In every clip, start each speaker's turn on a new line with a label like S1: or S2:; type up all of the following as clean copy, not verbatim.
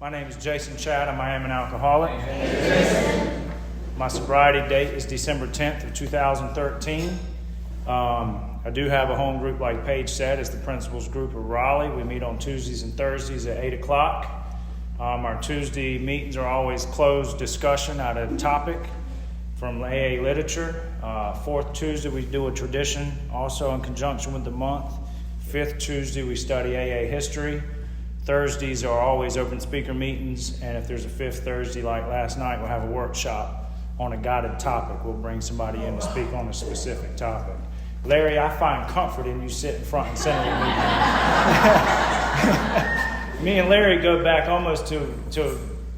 S1: My name is Jayson C. I am an alcoholic. My sobriety date is December 10th of 2013. I do have a home group, like Paige said. It's the Principals Group of Raleigh. We meet on Tuesdays and Thursdays at 8 o'clock. Our Tuesday meetings are always closed discussion out of topic from AA literature. Fourth Tuesday we do a tradition, also in conjunction with the month. Fifth Tuesday we study AA history. Thursdays are always open speaker meetings, and if there's a fifth Thursday like last night, we'll have a workshop on a guided topic. We'll bring somebody in to speak on a specific topic. Larry, I find comfort in you sitting front and center with me. Me and Larry go back almost to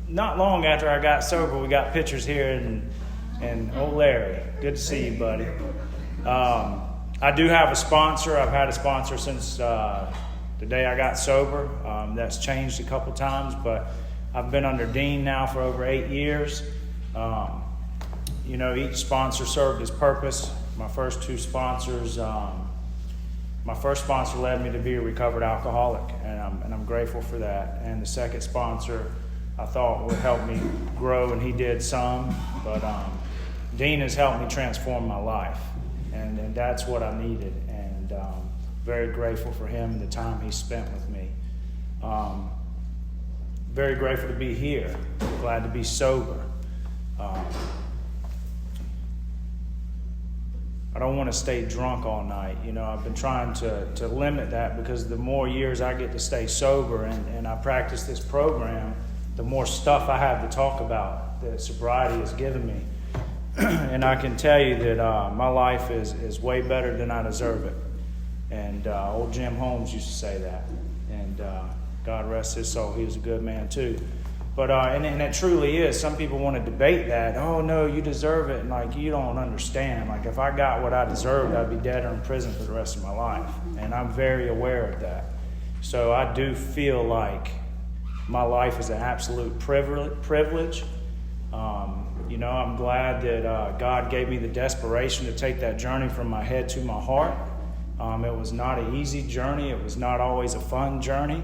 S1: not long after I got sober. We got pictures here, and oh, Larry, good to see you, buddy. I do have a sponsor. I've had a sponsor since the day I got sober. That's changed a couple times, but I've been under Dean now for over 8 years. Each sponsor served his purpose. My first two sponsors, my first sponsor led me to be a recovered alcoholic, and I'm grateful for that. And the second sponsor I thought would help me grow, and he did some, but Dean has helped me transform my life, and that's what I needed, and very grateful for him and the time he spent with me. Very grateful to be here, glad to be sober. I don't want to stay drunk all night. I've been trying to limit that, because the more years I get to stay sober and I practice this program, the more stuff I have to talk about that sobriety has given me. And I can tell you that my life is way better than I deserve it. And old Jim Holmes used to say that. And God rest his soul, he was a good man too. But and it truly is. Some people want to debate that. Oh no, you deserve it, and you don't understand. If I got what I deserved, I'd be dead or in prison for the rest of my life. And I'm very aware of that. So I do feel like my life is an absolute privilege. I'm glad that God gave me the desperation to take that journey from my head to my heart. It was not an easy journey. It was not always a fun journey,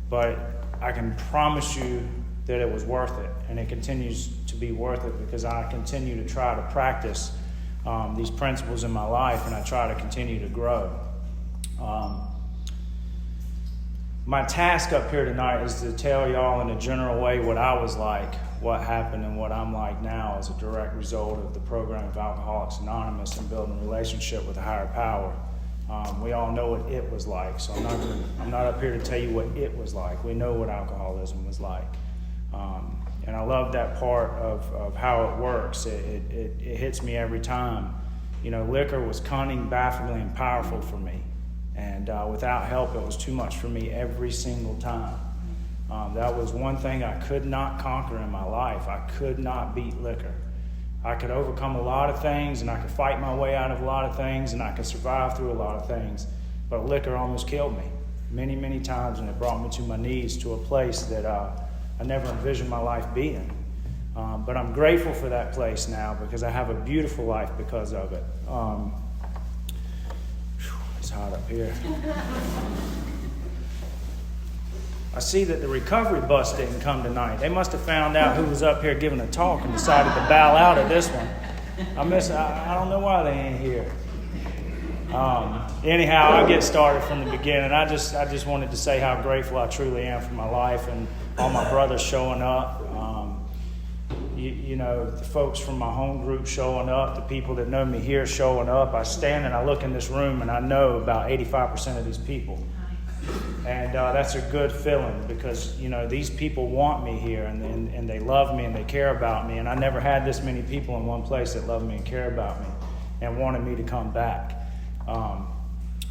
S1: but I can promise you that it was worth it, and it continues to be worth it, because I continue to try to practice these principles in my life, and I try to continue to grow. My task up here tonight is to tell y'all in a general way what I was like, what happened, and what I'm like now as a direct result of the program of Alcoholics Anonymous and building a relationship with a higher power. We all know what it was like, so I'm not up here to tell you what it was like. We know what alcoholism was like. And I love that part of how it works. It hits me every time. Liquor was cunning, baffling, and powerful for me. And without help, it was too much for me every single time. That was one thing I could not conquer in my life. I could not beat liquor. I could overcome a lot of things, and I could fight my way out of a lot of things, and I could survive through a lot of things. But liquor almost killed me many, many times, and it brought me to my knees, to a place that I never envisioned my life being. But I'm grateful for that place now, because I have a beautiful life because of it. It's hot up here. I see that the recovery bus didn't come tonight. They must have found out who was up here giving a talk and decided to bow out of this one. I don't know why they ain't here. Anyhow, I'll get started from the beginning. I just wanted to say how grateful I truly am for my life and all my brothers showing up. The folks from my home group showing up, the people that know me here showing up. I stand and I look in this room and I know about 85% of these people. And that's a good feeling, because, these people want me here, and they love me and they care about me. And I never had this many people in one place that loved me and cared about me and wanted me to come back.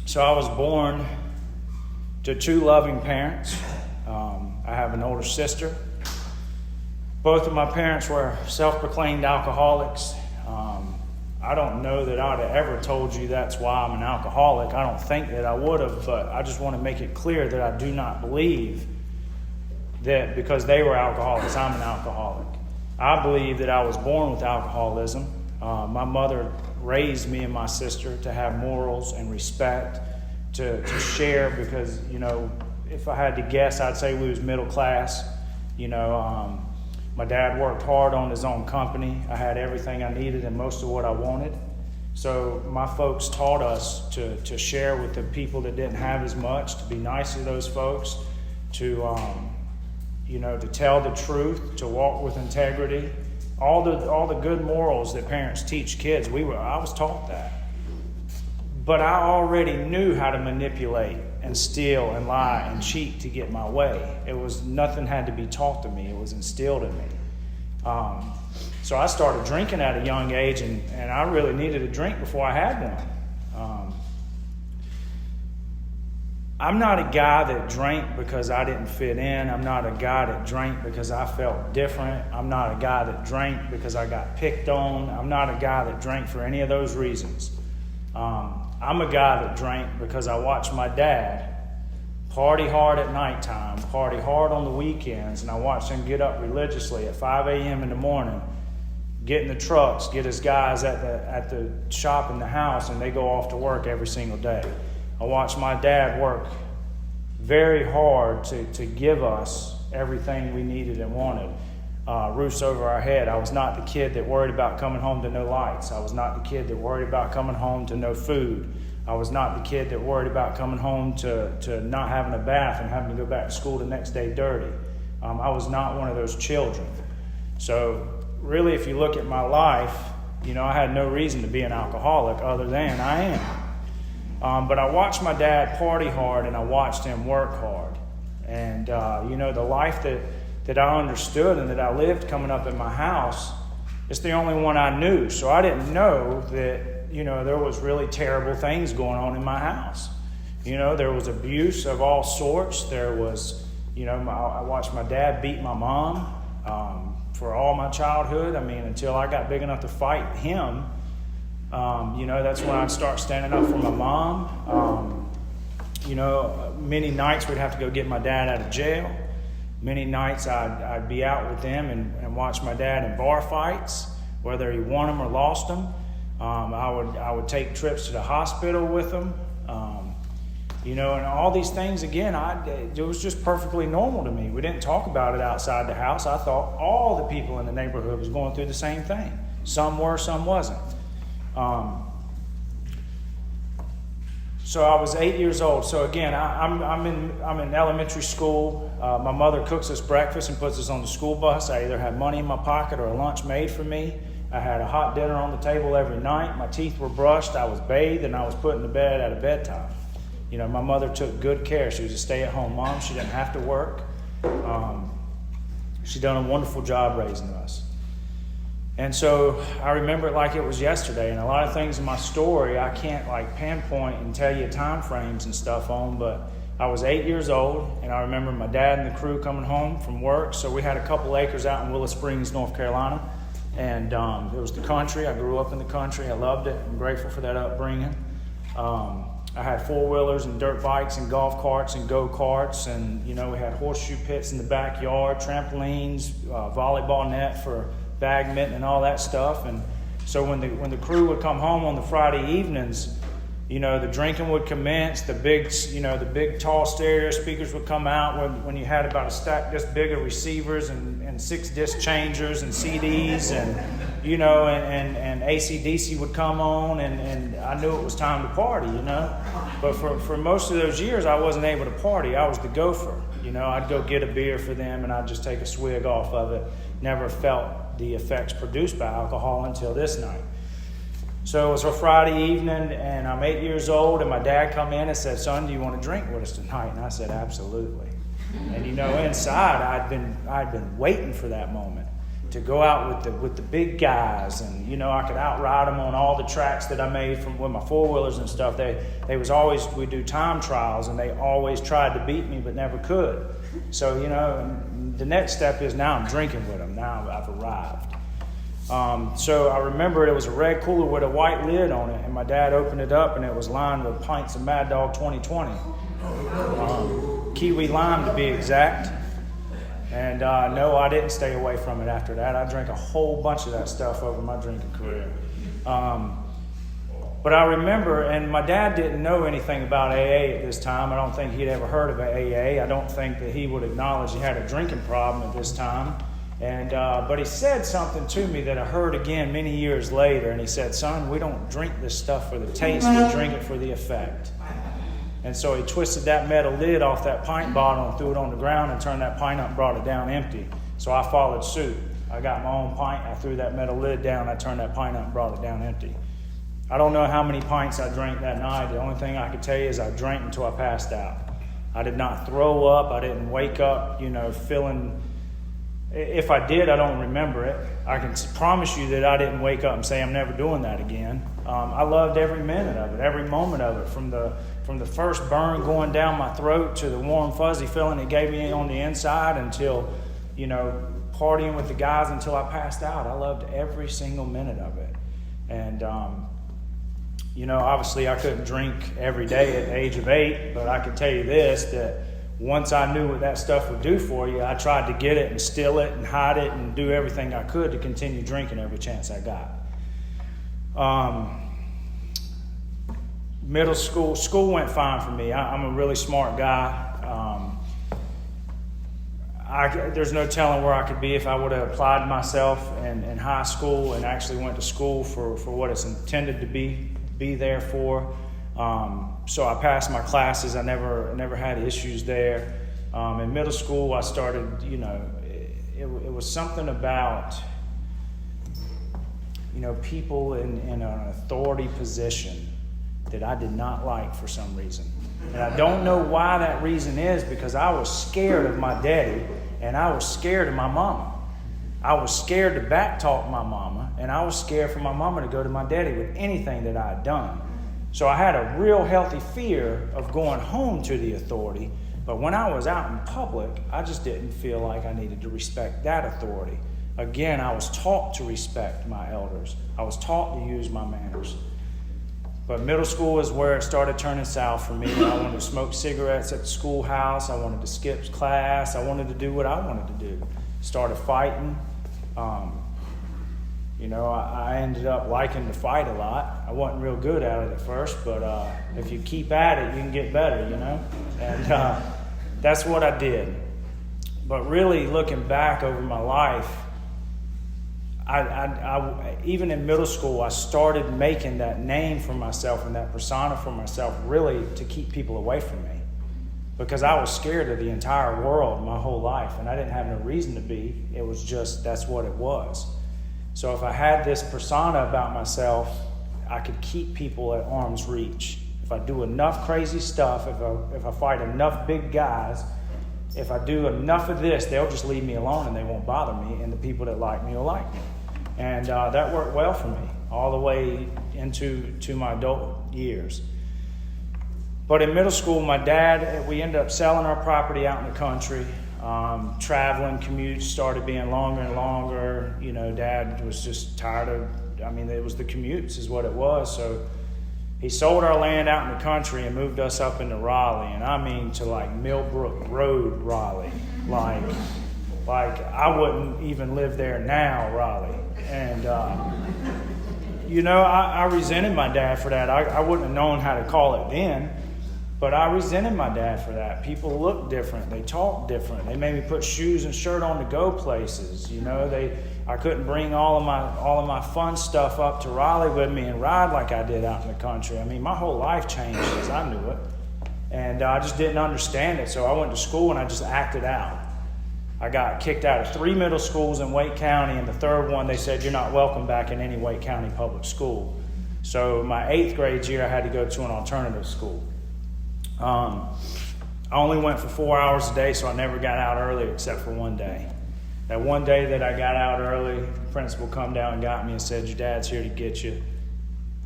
S1: So I was born to two loving parents. I have an older sister. Both of my parents were self-proclaimed alcoholics. I don't know that I'd have ever told you that's why I'm an alcoholic. I don't think that I would have, but I just want to make it clear that I do not believe that because they were alcoholics, I'm an alcoholic. I believe that I was born with alcoholism. My mother raised me and my sister to have morals and respect, to share, because, if I had to guess, I'd say we was middle class. My dad worked hard on his own company. I had everything I needed and most of what I wanted. So my folks taught us to share with the people that didn't have as much, to be nice to those folks, to tell the truth, to walk with integrity. All the good morals that parents teach kids, I was taught that. But I already knew how to manipulate and steal and lie and cheat to get my way. Nothing had to be taught to me. It was instilled in me. So I started drinking at a young age, and I really needed a drink before I had one. I'm not a guy that drank because I didn't fit in. I'm not a guy that drank because I felt different. I'm not a guy that drank because I got picked on. I'm not a guy that drank for any of those reasons. I'm a guy that drank because I watched my dad party hard at nighttime, party hard on the weekends, and I watched him get up religiously at 5 a.m. in the morning, get in the trucks, get his guys at the shop in the house, and they go off to work every single day. I watched my dad work very hard to give us everything we needed and wanted. Roofs over our head. I was not the kid that worried about coming home to no lights. I was not the kid that worried about coming home to no food. I was not the kid that worried about coming home to not having a bath and having to go back to school the next day dirty. I was not one of those children. So really, if you look at my life, I had no reason to be an alcoholic other than I am. But I watched my dad party hard, and I watched him work hard. And, the life that I understood and that I lived coming up in my house, it's the only one I knew. So I didn't know that, there was really terrible things going on in my house. There was abuse of all sorts. There was, I watched my dad beat my mom for all my childhood. Until I got big enough to fight him. That's when I'd start standing up for my mom. Many nights we'd have to go get my dad out of jail. Many nights I'd be out with them and watch my dad in bar fights, whether he won them or lost them. I would take trips to the hospital with him. And all these things, again, it was just perfectly normal to me. We didn't talk about it outside the house. I thought all the people in the neighborhood was going through the same thing. Some were, some wasn't. So I was 8 years old. So again, I'm in elementary school. My mother cooks us breakfast and puts us on the school bus. I either had money in my pocket or a lunch made for me. I had a hot dinner on the table every night. My teeth were brushed. I was bathed, and I was put in the bed at a bedtime. My mother took good care. She was a stay-at-home mom. She didn't have to work. She done a wonderful job raising us. And so I remember it like it was yesterday. And a lot of things in my story I can't pinpoint and tell you time frames and stuff on, but I was 8 years old, and I remember my dad and the crew coming home from work. So we had a couple acres out in Willow Springs, North Carolina. And it was the country. I grew up in the country. I loved it. I'm grateful for that upbringing. I had four-wheelers and dirt bikes and golf carts and go-karts. And, we had horseshoe pits in the backyard, trampolines, volleyball net for badminton and all that stuff. And so when the crew would come home on the Friday evenings, the drinking would commence. The big tall stereo speakers would come out when you had about a stack this big of receivers and 6 disc changers and CDs and and AC/DC would come on, and I knew it was time to party, But for most of those years, I wasn't able to party. I was the gopher. I'd go get a beer for them, and I'd just take a swig off of it. Never felt the effects produced by alcohol until this night. So it was a Friday evening, and I'm 8 years old, and my dad come in and said, "Son, do you want to drink with us tonight?" And I said, "Absolutely." And inside I'd been waiting for that moment to go out with the big guys, and I could outride them on all the tracks that I made with my four-wheelers and stuff. They was always, we do time trials, and they always tried to beat me but never could. So the next step is now I'm drinking with them. Now I've arrived. So I remember it was a red cooler with a white lid on it, and my dad opened it up, and it was lined with pints of Mad Dog 2020. Kiwi lime to be exact. And no, I didn't stay away from it after that. I drank a whole bunch of that stuff over my drinking career. But I remember, and my dad didn't know anything about AA at this time. I don't think he'd ever heard of AA. I don't think that he would acknowledge he had a drinking problem at this time. And but he said something to me that I heard again many years later. And he said, "Son, we don't drink this stuff for the taste. We drink it for the effect." And so he twisted that metal lid off that pint bottle and threw it on the ground and turned that pint up and brought it down empty. So I followed suit. I got my own pint. I threw that metal lid down. I turned that pint up and brought it down empty. I don't know how many pints I drank that night. The only thing I could tell you is I drank until I passed out. I did not throw up. I didn't wake up, feeling... If I did, I don't remember it. I can promise you that I didn't wake up and say, I'm never doing that again. I loved every minute of it, every moment of it, from the first burn going down my throat to the warm, fuzzy feeling it gave me on the inside until, partying with the guys until I passed out. I loved every single minute of it. And, obviously I couldn't drink every day at the age of 8, but I can tell you this, that once I knew what that stuff would do for you, I tried to get it and steal it and hide it and do everything I could to continue drinking every chance I got. Middle school went fine for me. I'm a really smart guy. There's no telling where I could be if I would have applied myself in high school and actually went to school for what it's intended to be there for. So I passed my classes. I never had issues there. In middle school, I started, it was something about, people in an authority position that I did not like for some reason. And I don't know why that reason is, because I was scared of my daddy and I was scared of my mama. I was scared to backtalk my mama, and I was scared for my mama to go to my daddy with anything that I had done. So I had a real healthy fear of going home to the authority, but when I was out in public, I just didn't feel like I needed to respect that authority. Again, I was taught to respect my elders. I was taught to use my manners. But middle school is where it started turning south for me. I wanted to smoke cigarettes at the schoolhouse. I wanted to skip class. I wanted to do what I wanted to do. Started fighting. I ended up liking to fight a lot. I wasn't real good at it at first, but if you keep at it, you can get better, And that's what I did. But really, looking back over my life, I even in middle school, I started making that name for myself and that persona for myself really to keep people away from me. Because I was scared of the entire world my whole life, and I didn't have no reason to be. It was just, that's what it was. So if I had this persona about myself, I could keep people at arm's reach. If I do enough crazy stuff, if I fight enough big guys, if I do enough of this, they'll just leave me alone and they won't bother me, and the people that like me will like me. And that worked well for me all the way into my adult years. But in middle school, my dad, we ended up selling our property out in the country. Traveling, commutes started being longer and longer. Dad was just tired of, it was the commutes is what it was. So he sold our land out in the country and moved us up into Raleigh. And to like Millbrook Road, Raleigh. Like I wouldn't even live there now, Raleigh. And, I resented my dad for that. I wouldn't have known how to call it then. But I resented my dad for that. People look different. They talk different. They made me put shoes and shirt on to go places. I couldn't bring all of my fun stuff up to Raleigh with me and ride like I did out in the country. My whole life changed as I knew it. And I just didn't understand it. So I went to school and I just acted out. I got kicked out of 3 middle schools in Wake County, and the third one they said, you're not welcome back in any Wake County public school. So my 8th grade year, I had to go to an alternative school. I only went for 4 hours a day, so I never got out early except for one day. That one day that I got out early, the principal come down and got me and said, your dad's here to get you.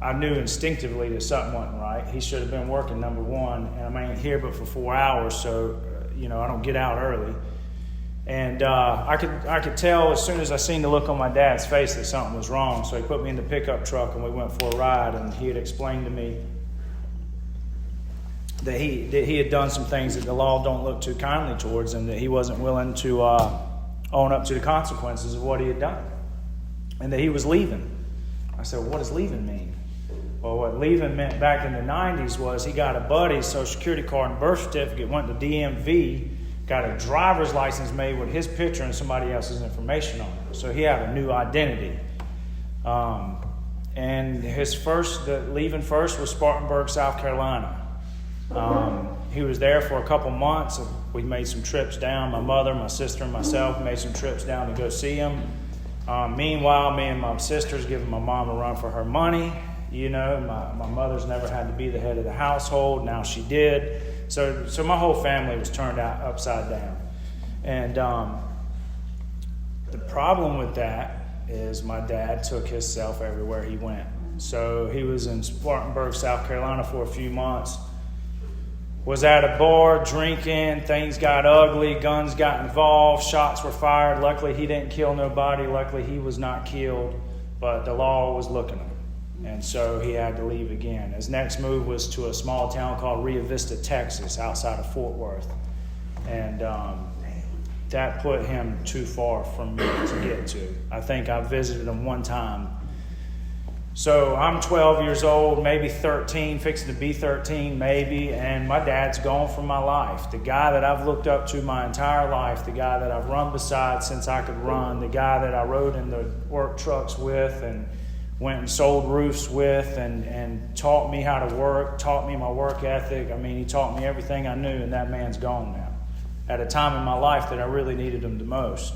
S1: I knew instinctively that something wasn't right. He should have been working, number one, and I ain't here but for 4 hours, so, I don't get out early. And I could tell as soon as I seen the look on my dad's face that something was wrong, so he put me in the pickup truck and we went for a ride, and he had explained to me that he had done some things that the law don't look too kindly towards, and that he wasn't willing to own up to the consequences of what he had done, and that he was leaving. I said, well, what does leaving mean? Well, what leaving meant back in the 90s was he got a buddy's Social Security card and birth certificate, went to DMV, got a driver's license made with his picture and somebody else's information on it. So he had a new identity. And leaving first was Spartanburg, South Carolina. He was there for a couple months. We made some trips down. My mother, my sister, and myself made some trips down to go see him. Meanwhile, me and my sister's giving my mom a run for her money. You know, my mother's never had to be the head of the household. Now she did. So my whole family was turned out upside down. And the problem with that is my dad took himself everywhere he went. So he was in Spartanburg, South Carolina for a few months. Was at a bar drinking, things got ugly, guns got involved, shots were fired. Luckily he didn't kill nobody, luckily he was not killed, but the law was looking at him. And so he had to leave again. His next move was to a small town called Rio Vista, Texas, outside of Fort Worth. And that put him too far from me to get to. I think I visited him one time. So I'm 12 years old, maybe 13, fixing to be 13 maybe, and my dad's gone from my life. The guy that I've looked up to my entire life, the guy that I've run beside since I could run, the guy that I rode in the work trucks with and went and sold roofs with and taught me how to work, taught me my work ethic. I mean, he taught me everything I knew, and that man's gone now at a time in my life that I really needed him the most.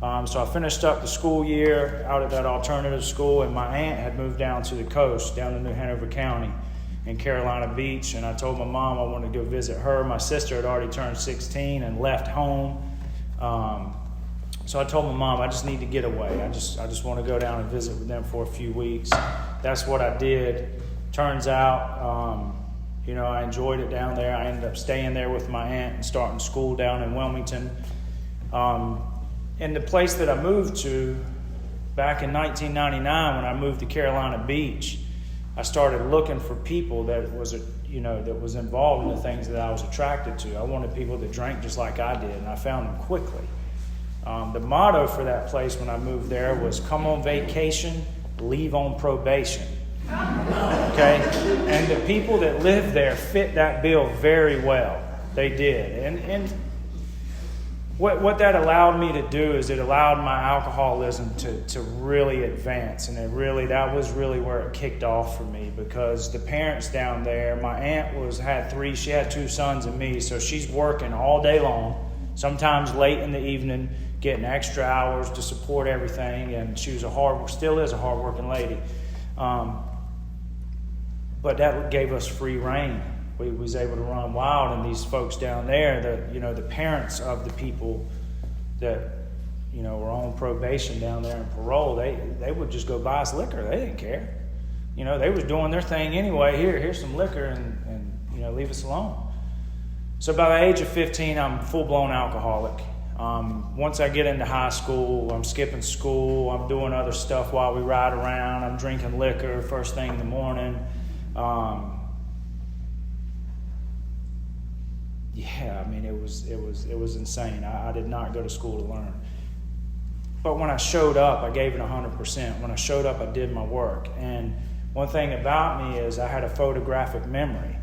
S1: So I finished up the school year out at that alternative school, and my aunt had moved down to the coast, down to New Hanover County in Carolina Beach, and I told my mom I wanted to go visit her. My sister had already turned 16 and left home. So I told my mom, I just need to get away. I just want to go down and visit with them for a few weeks. That's what I did. Turns out, I enjoyed it down there. I ended up staying there with my aunt and starting school down in Wilmington. And the place that I moved to back in 1999, when I moved to Carolina Beach, I started looking for people that was involved in the things that I was attracted to. I wanted people that drank just like I did, and I found them quickly. The motto for that place when I moved there was "Come on vacation, leave on probation." Okay, and the people that lived there fit that bill very well. They did, and what that allowed me to do is it allowed my alcoholism to really advance, and that was really where it kicked off for me, because the parents down there, my aunt she had 2 sons and me, so she's working all day long, sometimes late in the evening, getting extra hours to support everything, and she was still is a hard-working lady. But that gave us free reign. We was able to run wild, and these folks down there, the parents of the people that, were on probation down there and parole, they would just go buy us liquor. They didn't care. They was doing their thing anyway. Here's some liquor and leave us alone. So by the age of 15, I'm a full-blown alcoholic. Once I get into high school, I'm skipping school. I'm doing other stuff while we ride around. I'm drinking liquor first thing in the morning. It was insane. I did not go to school to learn. But when I showed up, I gave it 100%. When I showed up, I did my work. And one thing about me is I had a photographic memory.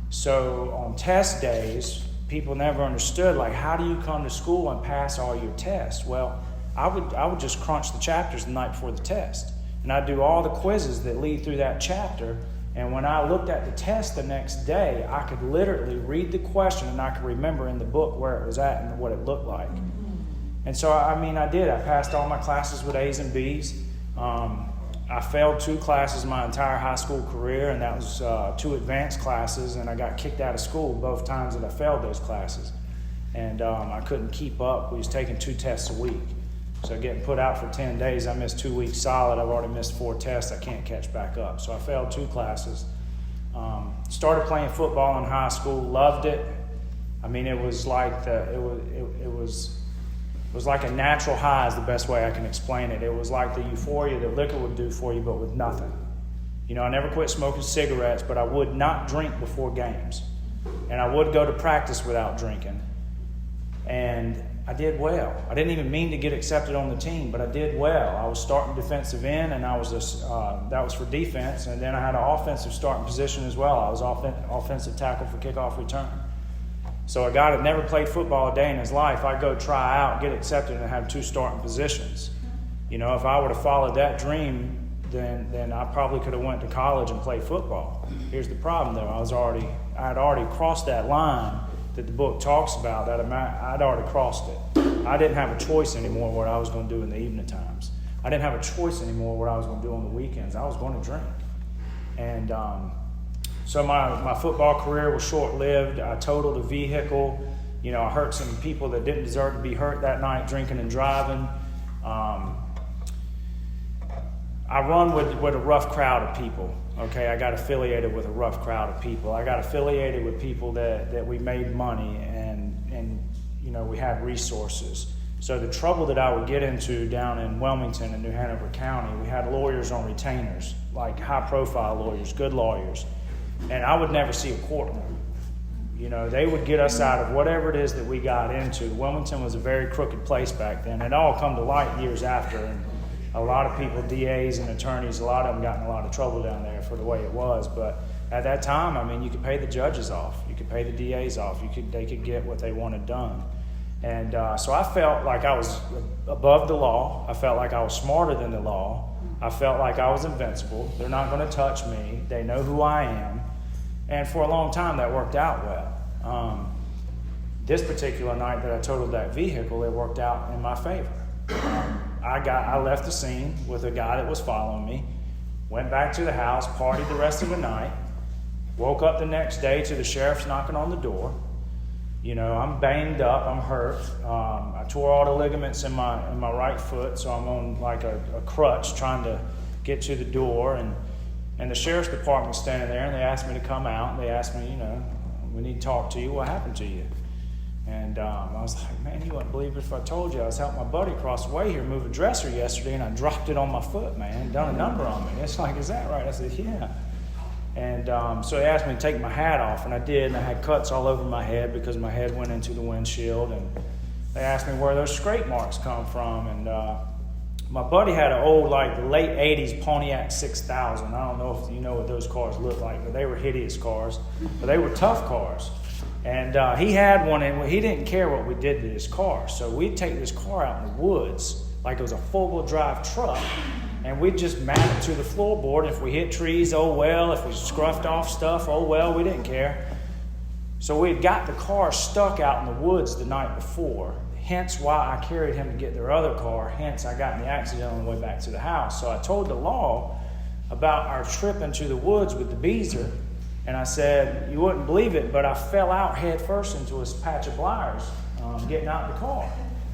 S1: So on test days, people never understood, like, how do you come to school and pass all your tests? Well, I would just crunch the chapters the night before the test. And I'd do all the quizzes that lead through that chapter. And when I looked at the test the next day, I could literally read the question, and I could remember in the book where it was at and what it looked like. And so, I did. I passed all my classes with A's and B's. I failed 2 classes my entire high school career, and that was 2 advanced classes, and I got kicked out of school both times that I failed those classes. And I couldn't keep up. We was taking 2 tests a week. So getting put out for 10 days, I missed 2 weeks solid. I've already missed 4 tests. I can't catch back up. So I failed 2 classes. Started playing football in high school. Loved it. It was like it was like a natural high is the best way I can explain it. It was like the euphoria that liquor would do for you, but with nothing. I never quit smoking cigarettes, but I would not drink before games. And I would go to practice without drinking. And I did well. I didn't even mean to get accepted on the team, but I did well. I was starting defensive end, and that was for defense. And then I had an offensive starting position as well. I was offensive tackle for kickoff return. So a guy that never played football a day in his life, I go try out, get accepted, and have 2 starting positions. If I would have followed that dream, then I probably could have went to college and played football. Here's the problem, though. I had already crossed that line that the book talks about. I'd already crossed it. I didn't have a choice anymore what I was going to do in the evening times. I didn't have a choice anymore what I was going to do on the weekends. I was going to drink. And so my football career was short-lived. I totaled a vehicle. I hurt some people that didn't deserve to be hurt that night, drinking and driving. I run with a rough crowd of people. Okay, I got affiliated with a rough crowd of people. I got affiliated with people that we made money and we had resources. So the trouble that I would get into down in Wilmington and New Hanover County, we had lawyers on retainers, like high-profile lawyers, good lawyers, and I would never see a courtroom. They would get us out of whatever it is that we got into. Wilmington was a very crooked place back then. It all come to light years after, and a lot of people, DAs and attorneys, a lot of them got in a lot of trouble down there for the way it was. But at that time, you could pay the judges off. You could pay the DAs off. They could get what they wanted done. And so I felt like I was above the law. I felt like I was smarter than the law. I felt like I was invincible. They're not going to touch me. They know who I am. And for a long time, that worked out well. This particular night that I totaled that vehicle, it worked out in my favor. I left the scene with a guy that was following me, went back to the house, partied the rest of the night, woke up the next day to the sheriff's knocking on the door. I'm banged up, I'm hurt. I tore all the ligaments in my right foot, so I'm on like a crutch trying to get to the door. And the sheriff's department's standing there, and they asked me to come out, and they asked me, we need to talk to you. What happened to you? And I was like, man, you wouldn't believe it if I told you. I was helping my buddy across the way here move a dresser yesterday, and I dropped it on my foot, man, done a number on me. It's like, is that right? I said, yeah. And so they asked me to take my hat off, and I did, and I had cuts all over my head because my head went into the windshield. And they asked me where those scrape marks come from. And my buddy had an old, like the late 80s Pontiac 6000. I don't know if you know what those cars look like, but they were hideous cars. But they were tough cars. And he had one, and he didn't care what we did to his car. So we'd take this car out in the woods like it was a four-wheel drive truck, and we'd just mount it to the floorboard. If we hit trees, oh well. If we scruffed off stuff, oh well, we didn't care. So we had got the car stuck out in the woods the night before, hence why I carried him to get their other car, hence I got in the accident on the way back to the house. So I told the law about our trip into the woods with the Beezer, and I said, you wouldn't believe it, but I fell out head first into a patch of briars getting out of the car.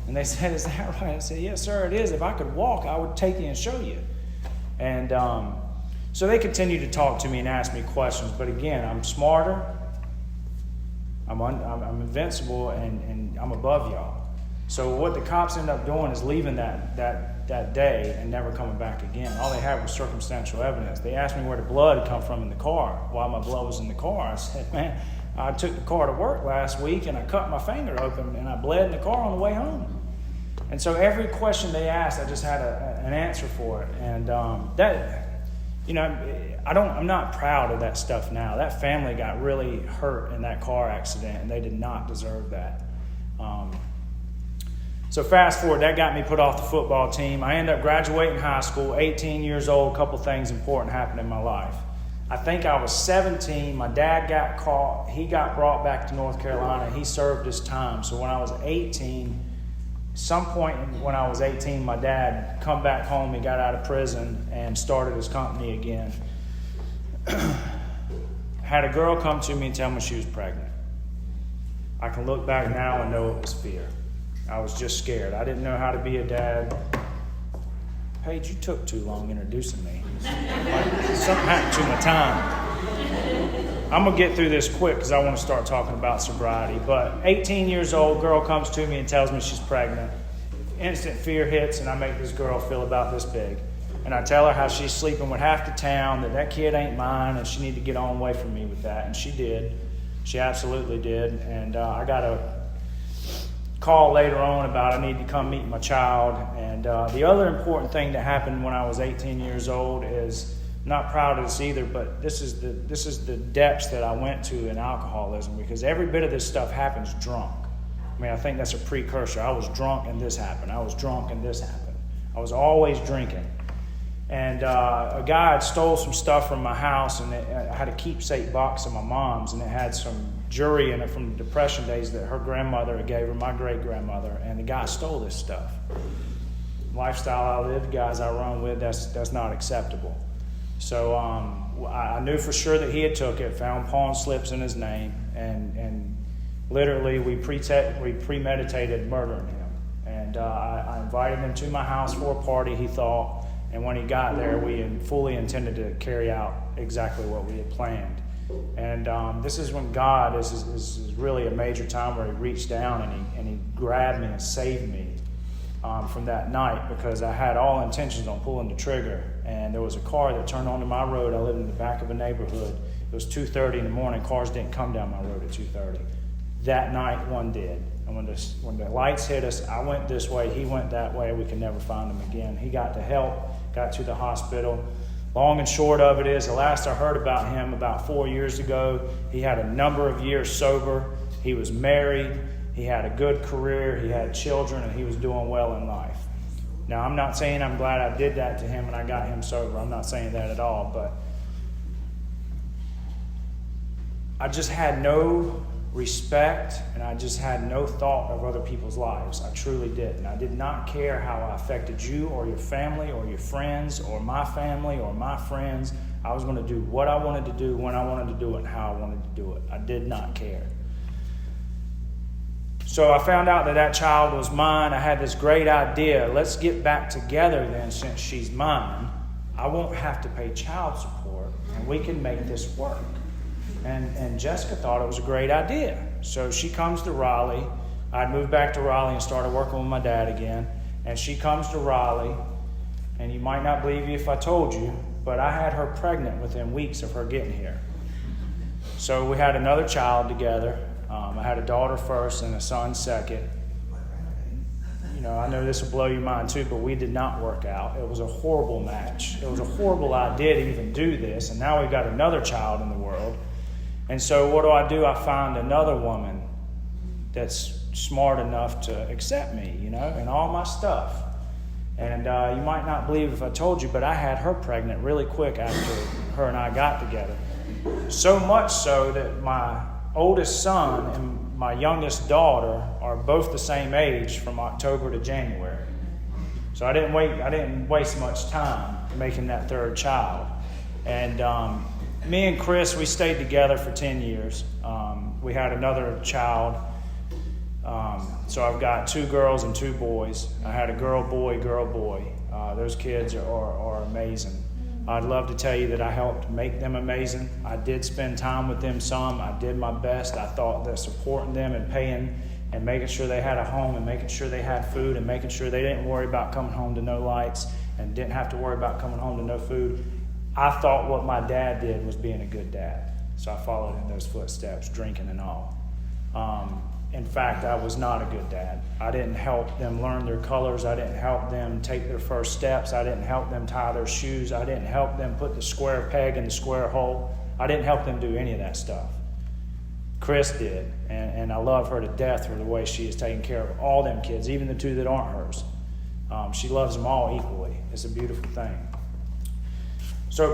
S1: And they said, is that right? I said, yes, sir, it is. If I could walk, I would take you and show you. And so they continued to talk to me and ask me questions. But again, I'm smarter, I'm invincible, and I'm above y'all. So what the cops end up doing is leaving that day and never coming back again. All they had was circumstantial evidence. They asked me where the blood had come from in the car, why my blood was in the car. I said, man, I took the car to work last week and I cut my finger open and I bled in the car on the way home. And so every question they asked, I just had an answer for it. And I'm not proud of that stuff now. That family got really hurt in that car accident, and they did not deserve that. So fast forward, that got me put off the football team. I ended up graduating high school, 18 years old. A couple things important happened in my life. I think I was 17. My dad got caught. He got brought back to North Carolina. He served his time. So when I was 18, some point when I was 18, my dad come back home. He got out of prison and started his company again. Had a girl come to me and tell me she was pregnant. I can look back now and know it was fear. I was just scared. I didn't know how to be a dad. Paige, you took too long introducing me. Something happened to my time. I'm going to get through this quick because I want to start talking about sobriety. But 18 years old, girl comes to me and tells me she's pregnant. Instant fear hits, and I make this girl feel about this big. And I tell her how she's sleeping with half the town, that kid ain't mine, and she need to get on away from me with that. And she did. She absolutely did. And I got call later on about I need to come meet my child. And the other important thing that happened when I was 18 years old is, I'm not proud of this either, but this is the depths that I went to in alcoholism, because every bit of this stuff happens drunk. I mean, I think that's a precursor. I was drunk and this happened. I was drunk and this happened. I was always drinking. And a guy had stole some stuff from my house, and I had a keepsake box of my mom's, and it had some jewelry in it from the Depression days that her grandmother gave her, my great-grandmother, and the guy stole this stuff. Lifestyle I live, the guys I run with, that's not acceptable. So I knew for sure that he had took it, found pawn slips in his name, and literally we premeditated murdering him. And I invited him to my house for a party, he thought, and when he got there, we fully intended to carry out exactly what we had planned. And this is when God is really a major time where he reached down and he grabbed me and saved me from that night, because I had all intentions on pulling the trigger. And there was a car that turned onto my road. I lived in the back of a neighborhood. It was 2:30 in the morning. Cars didn't come down my road at 2:30. That night, one did. And when the lights hit us, I went this way, he went that way. We could never find him again. He got to help, got to the hospital. Long and short of it is, the last I heard about him about 4 years ago, he had a number of years sober. He was married. He had a good career. He had children, and he was doing well in life. Now, I'm not saying I'm glad I did that to him and I got him sober. I'm not saying that at all. But I just had no respect, and I just had no thought of other people's lives. I truly didn't. I did not care how I affected you or your family or your friends or my family or my friends. I was going to do what I wanted to do, when I wanted to do it, and how I wanted to do it. I did not care. So I found out that child was mine. I had this great idea. Let's get back together then, since she's mine. I won't have to pay child support, and we can make this work. And Jessica thought it was a great idea. So she comes to Raleigh. I'd moved back to Raleigh and started working with my dad again. And she comes to Raleigh, and you might not believe me if I told you, but I had her pregnant within weeks of her getting here. So we had another child together. I had a daughter first and a son second. You know, I know this will blow your mind too, but we did not work out. It was a horrible match. It was a horrible idea to even do this, and now we've got another child in the world. And so what do? I find another woman that's smart enough to accept me, you know, and all my stuff. And you might not believe if I told you, but I had her pregnant really quick after her and I got together. So much so that my oldest son and my youngest daughter are both the same age from October to January. So I didn't waste much time making that third child. And me and Chris, we stayed together for 10 years. We had another child. So I've got 2 girls and 2 boys. I had a girl, boy. Those kids are amazing. I'd love to tell you that I helped make them amazing. I did spend time with them some. I did my best. I thought that supporting them and paying and making sure they had a home and making sure they had food and making sure they didn't worry about coming home to no lights and didn't have to worry about coming home to no food. I thought what my dad did was being a good dad. So I followed in those footsteps, drinking and all. In fact, I was not a good dad. I didn't help them learn their colors. I didn't help them take their first steps. I didn't help them tie their shoes. I didn't help them put the square peg in the square hole. I didn't help them do any of that stuff. Chris did, and I love her to death for the way she is taking care of all them kids, even the 2 that aren't hers. She loves them all equally. It's a beautiful thing. So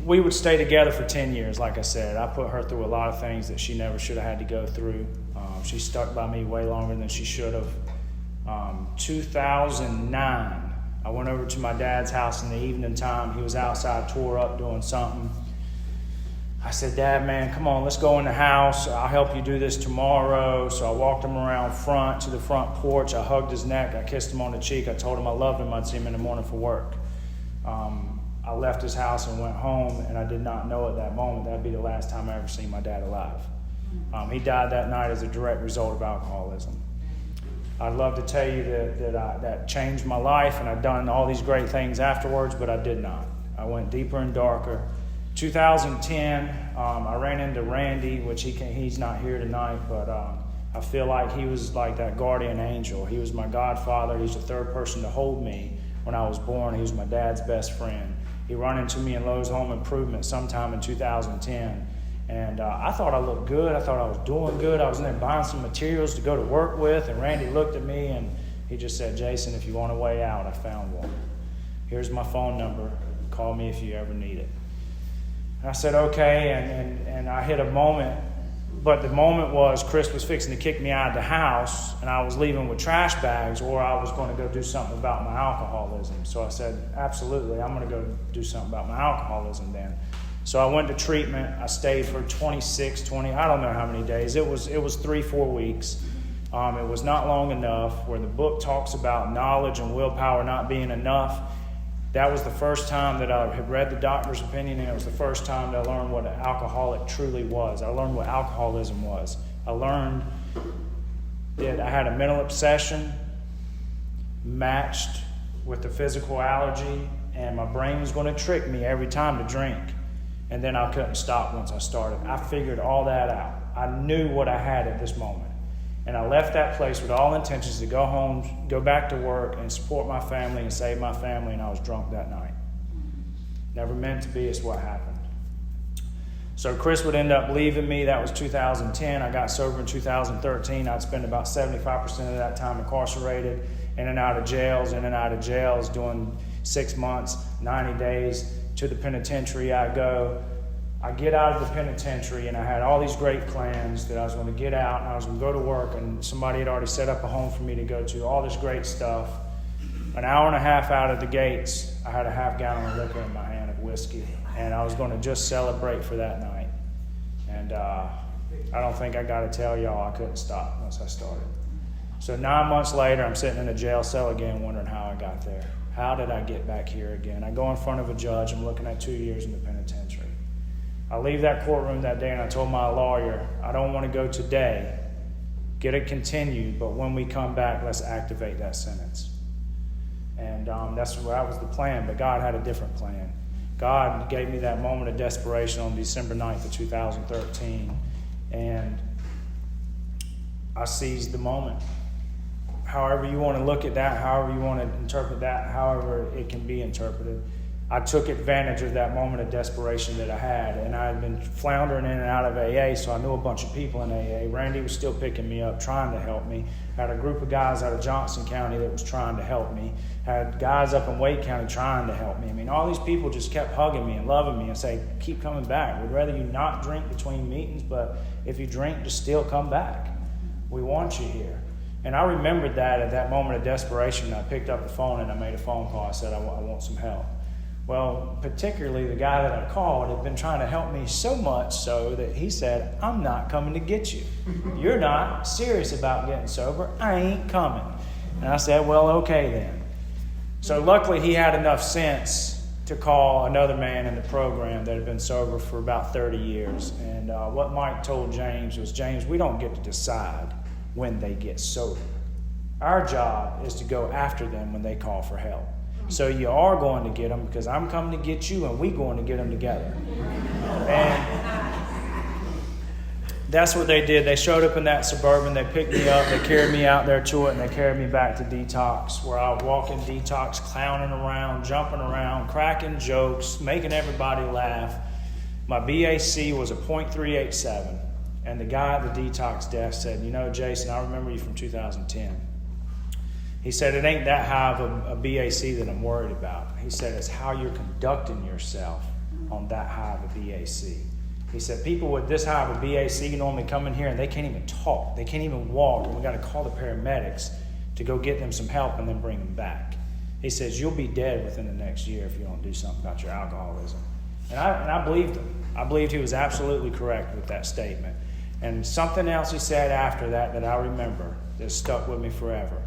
S1: we would stay together for 10 years, like I said. I put her through a lot of things that she never should have had to go through. She stuck by me way longer than she should have. 2009, I went over to my dad's house in the evening time. He was outside, tore up, doing something. I said, Dad, man, come on, let's go in the house. I'll help you do this tomorrow. So I walked him around front to the front porch. I hugged his neck. I kissed him on the cheek. I told him I loved him. I'd see him in the morning for work. I left his house and went home, and I did not know at that moment that'd be the last time I ever seen my dad alive. He died that night as a direct result of alcoholism. I'd love to tell you that changed my life, and I've done all these great things afterwards, but I did not. I went deeper and darker. 2010, I ran into Randy, which he's not here tonight, but I feel like he was like that guardian angel. He was my godfather. He's the third person to hold me when I was born. He was my dad's best friend. He run into me in Lowe's Home Improvement sometime in 2010. And I thought I looked good. I thought I was doing good. I was in there buying some materials to go to work with. And Randy looked at me and he just said, Jayson, if you want a way out, I found one. Here's my phone number. Call me if you ever need it. And I said, okay. And I hit a moment. But the moment was Chris was fixing to kick me out of the house. And I was leaving with trash bags, or I was going to go do something about my alcoholism. So I said, absolutely, I'm going to go do something about my alcoholism then. So I went to treatment. I stayed for 20, I don't know how many days. It was 3-4 weeks. It was not long enough. Where the book talks about knowledge and willpower not being enough, that was the first time that I had read the doctor's opinion, and it was the first time that I learned what an alcoholic truly was. I learned what alcoholism was. I learned that I had a mental obsession matched with a physical allergy, and my brain was going to trick me every time to drink. And then I couldn't stop once I started. I figured all that out. I knew what I had at this moment. And I left that place with all intentions to go home, go back to work, and support my family and save my family, and I was drunk that night. Never meant to be, it's what happened. So Chris would end up leaving me. That was 2010. I got sober in 2013. I'd spend about 75% of that time incarcerated, in and out of jails, doing 6 months, 90 days. To the penitentiary I go. I get out of the penitentiary, and I had all these great plans that I was going to get out and I was going to go to work, and somebody had already set up a home for me to go to, all this great stuff. An hour and a half out of the gates, I had a half gallon of liquor in my hand of whiskey, and I was going to just celebrate for that night. And I don't think I got to tell y'all I couldn't stop once I started. So 9 months later, I'm sitting in a jail cell again, wondering how I got there. How did I get back here again? I go in front of a judge. I'm looking at 2 years in the penitentiary. I leave that courtroom that day, and I told my lawyer, I don't want to go today, get it continued, but when we come back, let's activate that sentence. And that was the plan, but God had a different plan. God gave me that moment of desperation on December 9th of 2013, and I seized the moment. However you want to look at that, however you want to interpret that, however it can be interpreted. I took advantage of that moment of desperation that I had, and I had been floundering in and out of AA, so I knew a bunch of people in AA. Randy was still picking me up, trying to help me. I had a group of guys out of Johnson County that was trying to help me. I had guys up in Wake County trying to help me. I mean, all these people just kept hugging me and loving me and saying, keep coming back. We'd rather you not drink between meetings, but if you drink, just still come back. We want you here. And I remembered that at that moment of desperation. I picked up the phone and I made a phone call. I said, I want some help. Well, particularly the guy that I called had been trying to help me so much so that he said, I'm not coming to get you. You're not serious about getting sober. I ain't coming. And I said, well, okay then. So luckily he had enough sense to call another man in the program that had been sober for about 30 years. And what Mike told James was, James, we don't get to decide when they get sober. Our job is to go after them when they call for help. So you are going to get them because I'm coming to get you and we're going to get them together. And that's what they did. They showed up in that Suburban. They picked me up. They carried me out there to it, and they carried me back to detox, where I would walk in detox, clowning around, jumping around, cracking jokes, making everybody laugh. My BAC was a .387. And the guy at the detox desk said, you know, Jayson, I remember you from 2010. He said, it ain't that high of a BAC that I'm worried about. He said, it's how you're conducting yourself on that high of a BAC. He said, people with this high of a BAC normally come in here and they can't even talk. They can't even walk. And we got to call the paramedics to go get them some help and then bring them back. He says, you'll be dead within the next year if you don't do something about your alcoholism. And I believed him. I believed he was absolutely correct with that statement. And something else he said after that I remember that stuck with me forever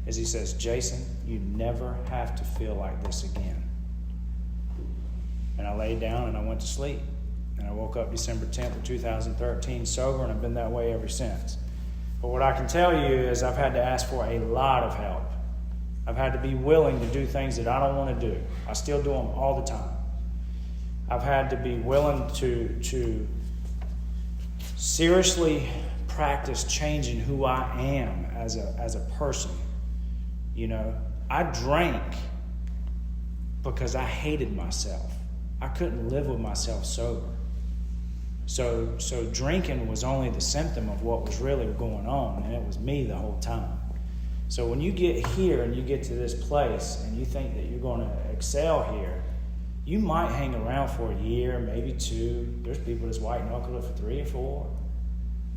S1: is he says, Jayson, you never have to feel like this again. And I laid down and I went to sleep. And I woke up December 10th of 2013 sober, and I've been that way ever since. But what I can tell you is I've had to ask for a lot of help. I've had to be willing to do things that I don't want to do. I still do them all the time. I've had to be willing to seriously practice changing who I am as a person. You know, I drank because I hated myself. I couldn't live with myself sober. So drinking was only the symptom of what was really going on, and it was me the whole time. So when you get here and you get to this place and you think that you're going to excel here, you might hang around for a year, maybe 2. There's people that's white knuckled it for 3 or 4.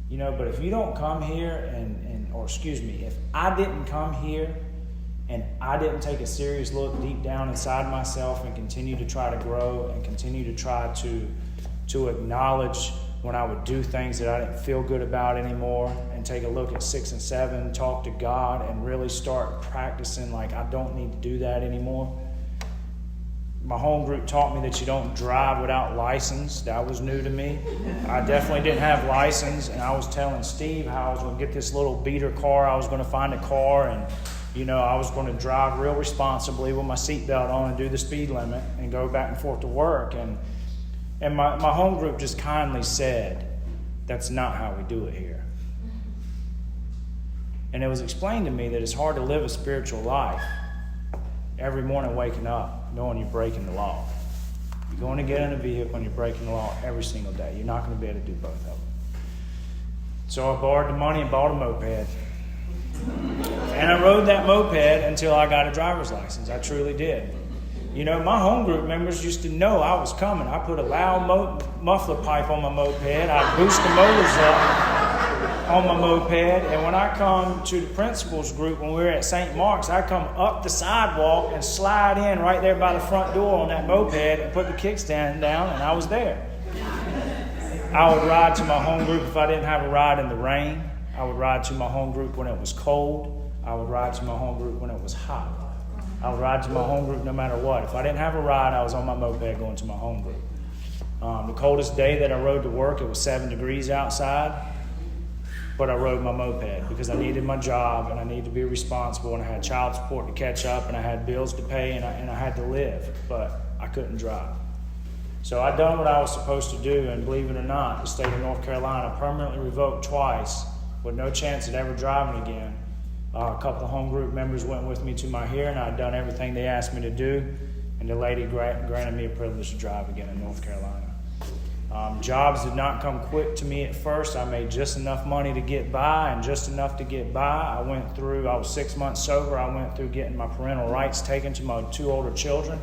S1: You know, but if you don't come here if I didn't come here and I didn't take a serious look deep down inside myself and continue to try to grow and continue to try to acknowledge when I would do things that I didn't feel good about anymore, and take a look at 6 and 7, talk to God, and really start practicing like I don't need to do that anymore. My home group taught me that you don't drive without license. That was new to me. I definitely didn't have license, and I was telling Steve how I was going to get this little beater car. I was going to find a car, and I was going to drive real responsibly with my seatbelt on and do the speed limit and go back and forth to work. And my home group just kindly said, that's not how we do it here. And it was explained to me that it's hard to live a spiritual life every morning waking up knowing you're breaking the law. You're going to get in a vehicle and you're breaking the law every single day. You're not going to be able to do both of them. So I borrowed the money and bought a moped. And I rode that moped until I got a driver's license. I truly did. My home group members used to know I was coming. I put a loud muffler pipe on my moped. I boost the motors up on my moped. And when I come to the principals group, when we were at St. Mark's, I come up the sidewalk and slide in right there by the front door on that moped and put the kickstand down, and I was there. I would ride to my home group if I didn't have a ride in the rain. I would ride to my home group when it was cold. I would ride to my home group when it was hot. I would ride to my home group no matter what. If I didn't have a ride, I was on my moped going to my home group. The coldest day that I rode to work, it was 7 degrees outside, but I rode my moped because I needed my job and I needed to be responsible, and I had child support to catch up, and I had bills to pay, and I had to live, but I couldn't drive. So I done what I was supposed to do, and believe it or not, the state of North Carolina permanently revoked twice with no chance at ever driving again. A couple of home group members went with me to my hearing. I'd done everything they asked me to do, and the lady granted me a privilege to drive again in North Carolina. Jobs did not come quick to me at first. I made just enough money to get by, and just enough to get by. I was 6 months sober. I went through getting my parental rights taken to my 2 older children.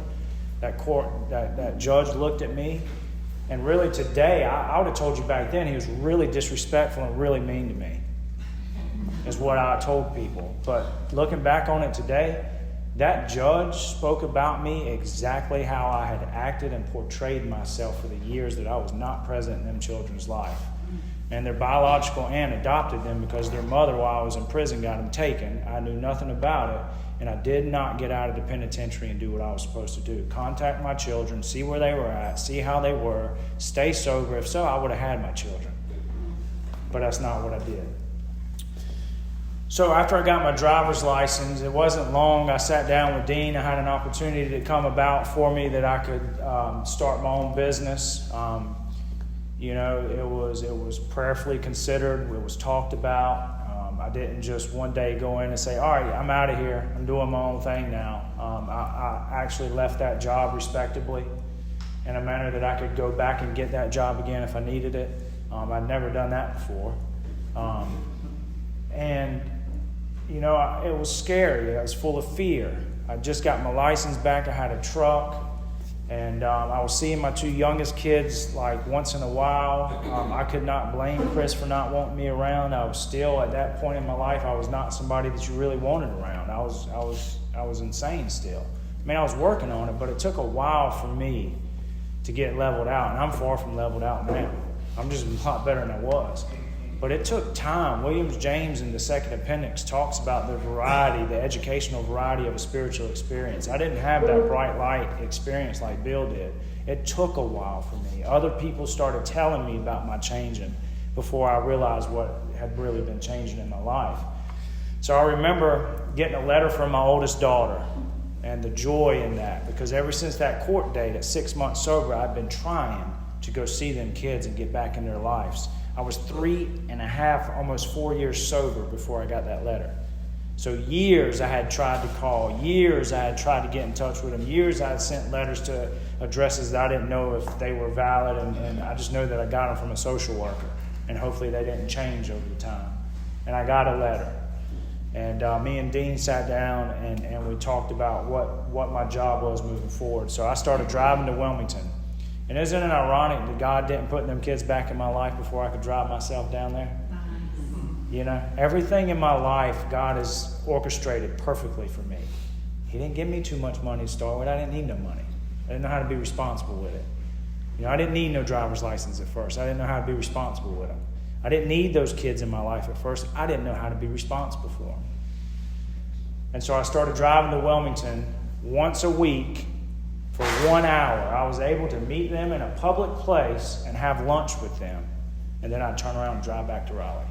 S1: That judge looked at me, and really today, I would have told you back then, he was really disrespectful and really mean to me, is what I told people. But looking back on it today, that judge spoke about me exactly how I had acted and portrayed myself for the years that I was not present in them children's life. And their biological aunt adopted them because their mother, while I was in prison, got them taken. I knew nothing about it, and I did not get out of the penitentiary and do what I was supposed to do. Contact my children, see where they were at, see how they were, stay sober. If so, I would have had my children. But that's not what I did. So after I got my driver's license, it wasn't long. I sat down with Dean. I had an opportunity to come about for me that I could start my own business. It was prayerfully considered. It was talked about. I didn't just one day go in and say, all right, I'm out of here. I'm doing my own thing now. I actually left that job respectably in a manner that I could go back and get that job again if I needed it. I'd never done that before. It was scary. I was full of fear. I just got my license back. I had a truck, and I was seeing my 2 youngest kids like once in a while. I could not blame Chris for not wanting me around. I was still at that point in my life. I was not somebody that you really wanted around. I was insane still. I was working on it, but it took a while for me to get leveled out, and I'm far from leveled out now. I'm just a lot better than I was. But it took time. Williams James in the second appendix talks about the educational variety of a spiritual experience. I didn't have that bright light experience like Bill did. It took a while for me. Other people started telling me about my changing before I realized what had really been changing in my life. So I remember getting a letter from my oldest daughter and the joy in that, because ever since that court date at 6 months sober, I'd been trying to go see them kids and get back in their lives. I was 3.5, almost 4 years sober before I got that letter. So years I had tried to call, years I had tried to get in touch with him, years I had sent letters to addresses that I didn't know if they were valid, and I just know that I got them from a social worker, and hopefully they didn't change over the time. And I got a letter. And me and Dean sat down and we talked about what my job was moving forward. So I started driving to Wilmington. And isn't it ironic that God didn't put them kids back in my life before I could drive myself down there? You know, everything in my life, God has orchestrated perfectly for me. He didn't give me too much money to start with. I didn't need no money. I didn't know how to be responsible with it. You know, I didn't need no driver's license at first. I didn't know how to be responsible with them. I didn't need those kids in my life at first. I didn't know how to be responsible for them. And so I started driving to Wilmington once a week for 1 hour. I was able to meet them in a public place and have lunch with them. And then I'd turn around and drive back to Raleigh.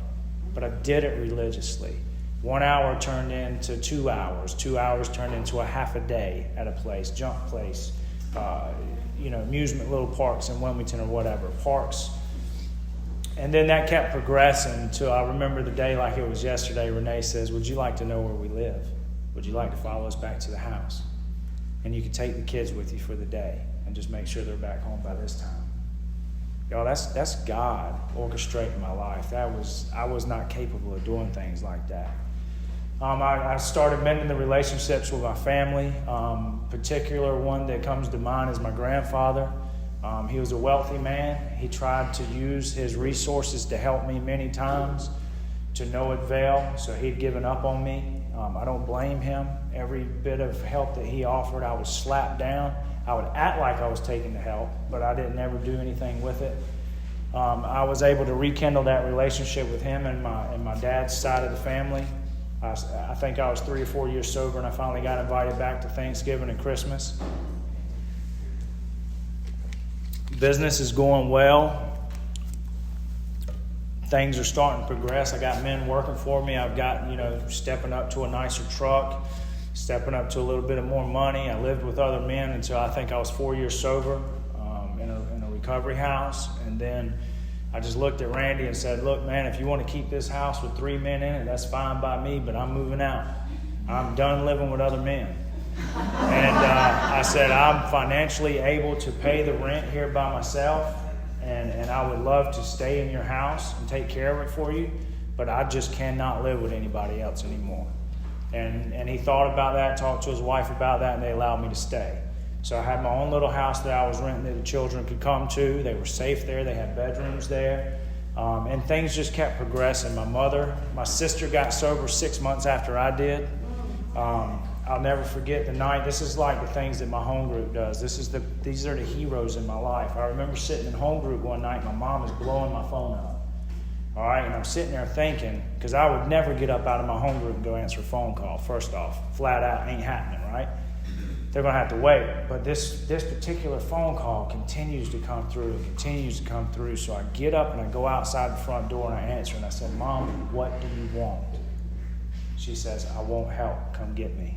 S1: But I did it religiously. 1 hour turned into 2 hours. 2 hours turned into a half a day at a place, junk place, amusement little parks in Wilmington or whatever, parks. And then that kept progressing until I remember the day like it was yesterday. Renee says, "Would you like to know where we live? Would you like to follow us back to the house? And you can take the kids with you for the day and just make sure they're back home by this time." Y'all, that's God orchestrating my life. I was not capable of doing things like that. I started mending the relationships with my family. Particular one that comes to mind is my grandfather. He was a wealthy man. He tried to use his resources to help me many times, to no avail. So he'd given up on me. I don't blame him. Every bit of help that he offered, I was slapped down. I would act like I was taking the help, but I didn't ever do anything with it. I was able to rekindle that relationship with him and my dad's side of the family. I think I was 3 or 4 years sober, and I finally got invited back to Thanksgiving and Christmas. Business is going well. Things are starting to progress. I got men working for me. I've got, stepping up to a nicer truck, stepping up to a little bit of more money. I lived with other men until I think I was 4 years sober in a recovery house. And then I just looked at Randy and said, "Look, man, if you want to keep this house with 3 men in it, that's fine by me, but I'm moving out. I'm done living with other men." And I said, "I'm financially able to pay the rent here by myself, and I would love to stay in your house and take care of it for you, but I just cannot live with anybody else anymore." And he thought about that, talked to his wife about that, and they allowed me to stay. So I had my own little house that I was renting that the children could come to. They were safe there. They had bedrooms there. And things just kept progressing. My sister got sober 6 months after I did. I'll never forget the night. This is like the things that my home group does. These are the heroes in my life. I remember sitting in home group one night. My mom is blowing my phone up. All right, and I'm sitting there thinking, because I would never get up out of my home group and go answer a phone call. First off, flat out, ain't happening, right? They're going to have to wait. But this particular phone call continues to come through and continues to come through. So I get up and I go outside the front door and I answer. And I said, "Mom, what do you want?" She says, "I want help. Come get me."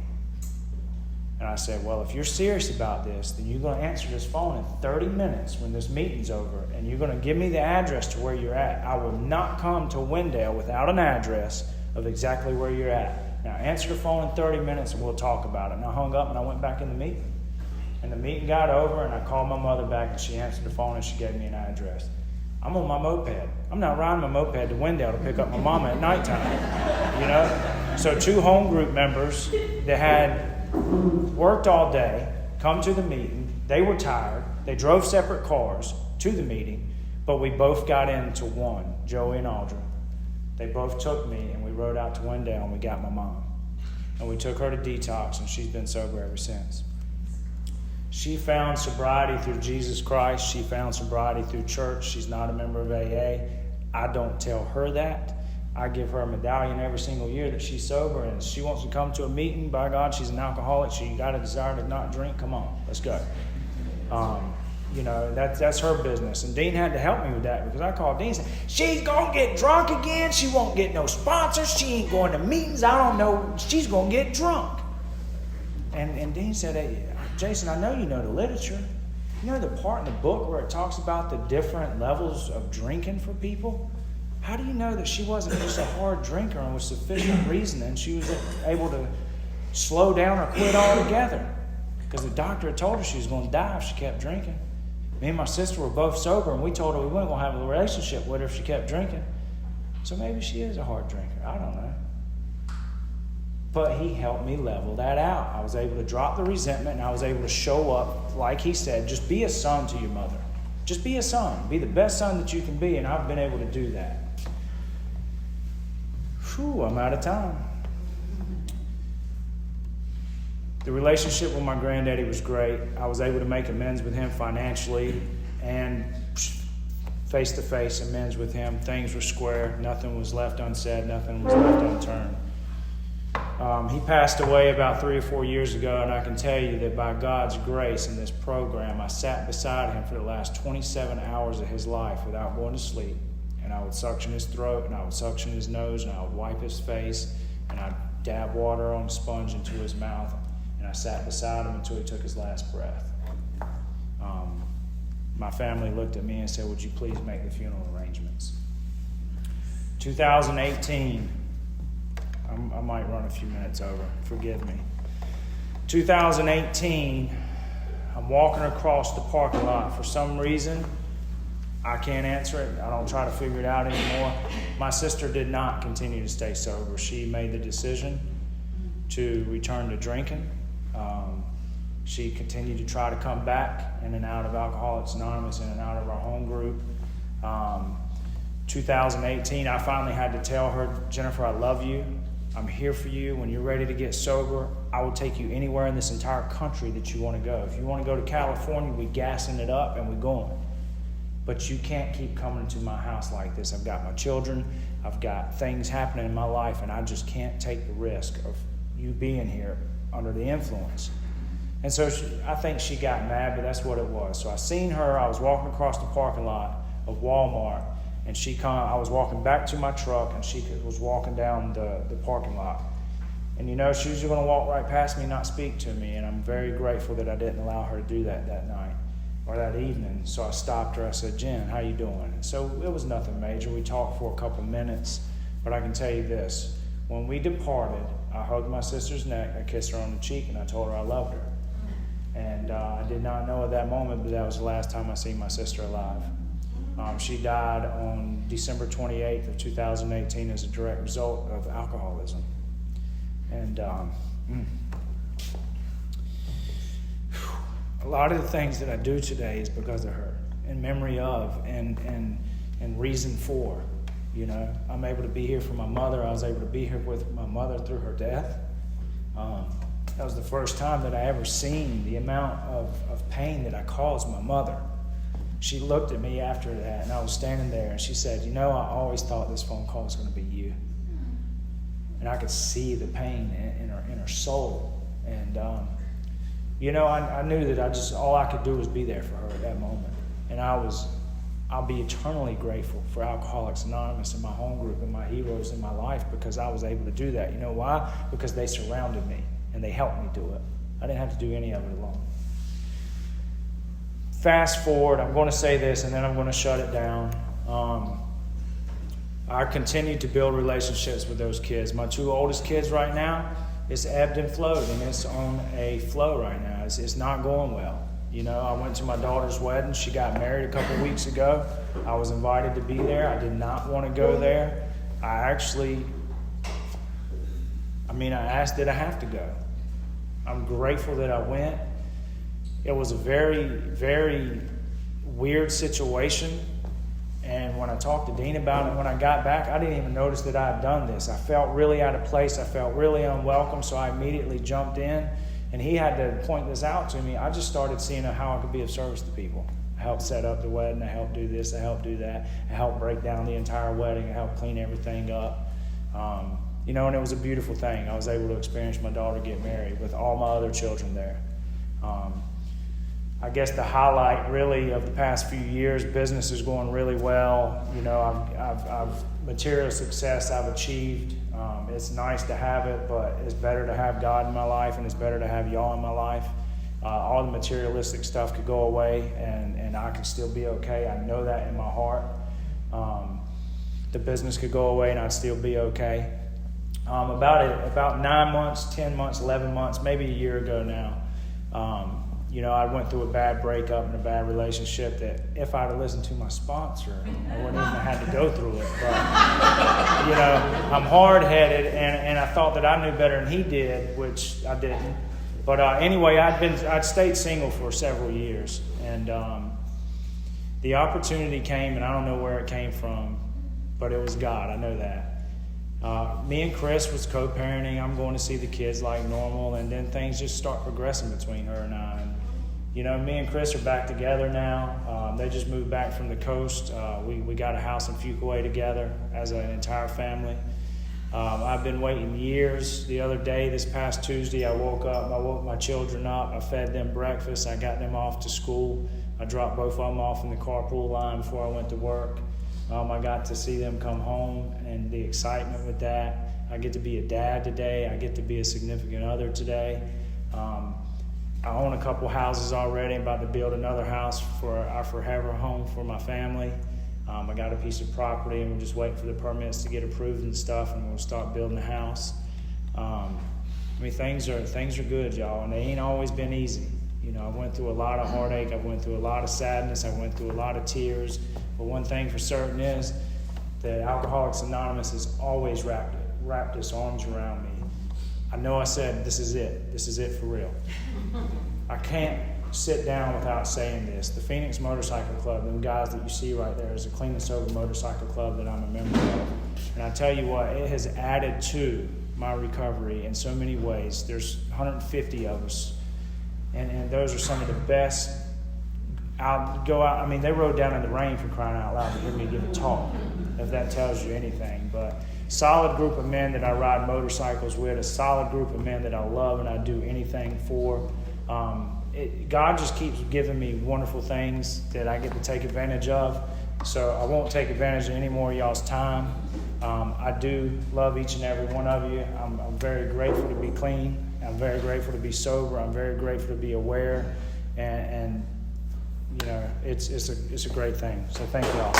S1: And I said, "Well, if you're serious about this, then you're going to answer this phone in 30 minutes when this meeting's over, and you're going to give me the address to where you're at. I will not come to Wendell without an address of exactly where you're at. Now, answer the phone in 30 minutes, and we'll talk about it." And I hung up, and I went back in the meeting. And the meeting got over, and I called my mother back, and she answered the phone, and she gave me an address. I'm on my moped. I'm not riding my moped to Wendell to pick up my mama at nighttime, So 2 home group members that had worked all day, come to the meeting. They were tired. They drove separate cars to the meeting, but we both got into one, Joey and Audra. They both took me, and we rode out to Wendell, and we got my mom. And we took her to detox, and she's been sober ever since. She found sobriety through Jesus Christ. She found sobriety through church. She's not a member of AA. I don't tell her that. I give her a medallion every single year that she's sober, and she wants to come to a meeting. By God, she's an alcoholic. She got a desire to not drink. Come on, let's go. That's her business. And Dean had to help me with that, because I called Dean and said, "She's going to get drunk again. She won't get no sponsors. She ain't going to meetings. I don't know. She's going to get drunk." And Dean said, "Hey, Jayson, I know you know the literature. You know the part in the book where it talks about the different levels of drinking for people? how do you know that she wasn't just a hard drinker and with sufficient reasoning she was able to slow down or quit altogether? Because the doctor had told her she was going to die if she kept drinking. Me and my sister were both sober, and we told her we weren't going to have a relationship with her if she kept drinking. So maybe she is a hard drinker. I don't know. But he helped me level that out. I was able to drop the resentment, and I was able to show up, like he said, just be a son to your mother. Just be a son. Be the best son that you can be, and I've been able to do that. Whew, I'm out of time. The relationship with my granddaddy was great. I was able to make amends with him financially and face-to-face amends with him. Things were square. Nothing was left unsaid. Nothing was left unturned. He passed away about 3 or 4 years ago, and I can tell you that by God's grace in this program, I sat beside him for the last 27 hours of his life without going to sleep. And I would suction his throat, and I would suction his nose, and I would wipe his face, and I'd dab water on a sponge into his mouth. And I sat beside him until he took his last breath. My family looked at me and said, would you please make the funeral arrangements? 2018, I might run a few minutes over, forgive me. 2018, I'm walking across the parking lot. For some reason, I can't answer it. I don't try to figure it out anymore. My sister did not continue to stay sober. She made the decision to return to drinking. She continued to try to come back in and out of Alcoholics Anonymous, in and out of our home group. 2018, I finally had to tell her, Jennifer, I love you. I'm here for you. When you're ready to get sober, I will take you anywhere in this entire country that you want to go. If you want to go to California, we're gassing it up and we're going. But you can't keep coming to my house like this. I've got my children. I've got things happening in my life, and I just can't take the risk of you being here under the influence. And so I think she got mad, but that's what it was. So I seen her. I was walking across the parking lot of Walmart, and I was walking back to my truck, and she was walking down the parking lot. And she was just going to walk right past me, not speak to me. And I'm very grateful that I didn't allow her to do that night or that evening. So I stopped her. I said, Jen, how you doing? And so it was nothing major. We talked for a couple minutes. But I can tell you this. When we departed, I hugged my sister's neck. I kissed her on the cheek, and I told her I loved her. And I did not know at that moment, but that was the last time I seen my sister alive. She died on December 28th of 2018 as a direct result of alcoholism. And a lot of the things that I do today is because of her, in memory of, and reason for. I'm able to be here for my mother. I was able to be here with my mother through her death. That was the first time that I ever seen the amount of pain that I caused my mother. She looked at me after that, and I was standing there, and she said, I always thought this phone call was going to be you. And I could see the pain in her soul. And, I knew that all I could do was be there for her at that moment. And I'll be eternally grateful for Alcoholics Anonymous and my home group and my heroes in my life, because I was able to do that. You know why? Because they surrounded me and they helped me do it. I didn't have to do any of it alone. Fast forward, I'm going to say this and then I'm going to shut it down. I continue to build relationships with those kids. My 2 oldest kids right now, it's ebbed and flowed, and it's on a flow right now. It's not going well. I went to my daughter's wedding. She got married a couple weeks ago. I was invited to be there. I did not want to go there. I asked, did I have to go? I'm grateful that I went. It was a very, very weird situation. And when I talked to Dean about it, when I got back, I didn't even notice that I had done this. I felt really out of place. I felt really unwelcome, so I immediately jumped in. And he had to point this out to me. I just started seeing how I could be of service to people. I helped set up the wedding. I helped do this. I helped do that. I helped break down the entire wedding. I helped clean everything up. And it was a beautiful thing. I was able to experience my daughter get married with all my other children there. I guess the highlight really of the past few years, business is going really well. I've material success I've achieved. It's nice to have it, but it's better to have God in my life, and it's better to have y'all in my life. All the materialistic stuff could go away, and I can still be okay. I know that in my heart. the business could go away and I'd still be okay. About 9 months, 10 months, 11 months, maybe a year ago now, I went through a bad breakup and a bad relationship that if I'd have listened to my sponsor, I wouldn't even have had to go through it. But, I'm hard-headed, and I thought that I knew better than he did, which I didn't. But anyway, I'd stayed single for several years, and the opportunity came, and I don't know where it came from, but it was God. I know that. Me and Chris was co-parenting. I'm going to see the kids like normal, and then things just start progressing between her and I. And, me and Chris are back together now. They just moved back from the coast. We got a house in Fuquay together as an entire family. I've been waiting years. The other day, this past Tuesday, I woke my children up. I fed them breakfast. I got them off to school. I dropped both of them off in the carpool line before I went to work. I got to see them come home and the excitement with that. I get to be a dad today. I get to be a significant other today. I own a couple houses already. I'm about to build another house for our forever home for my family. I got a piece of property and we're just waiting for the permits to get approved and stuff, and we'll start building the house. Things are good, y'all, and they ain't always been easy. I went through a lot of heartache. I went through a lot of sadness. I went through a lot of tears. But one thing for certain is that Alcoholics Anonymous has always wrapped its arms around me. I know I said this is it. This is it for real. I can't sit down without saying this. The Phoenix Motorcycle Club, them guys that you see right there, is a clean and sober motorcycle club that I'm a member of. And I tell you what, it has added to my recovery in so many ways. There's 150 of us. And those are some of the best. They rode down in the rain, for crying out loud, to hear me give a talk, if that tells you anything. But solid group of men that I ride motorcycles with, a solid group of men that I love and I do anything for. God just keeps giving me wonderful things that I get to take advantage of. So I won't take advantage of any more of y'all's time. I do love each and every one of you. I'm very grateful to be clean. I'm very grateful to be sober. I'm very grateful to be aware, and it's a great thing. So thank y'all.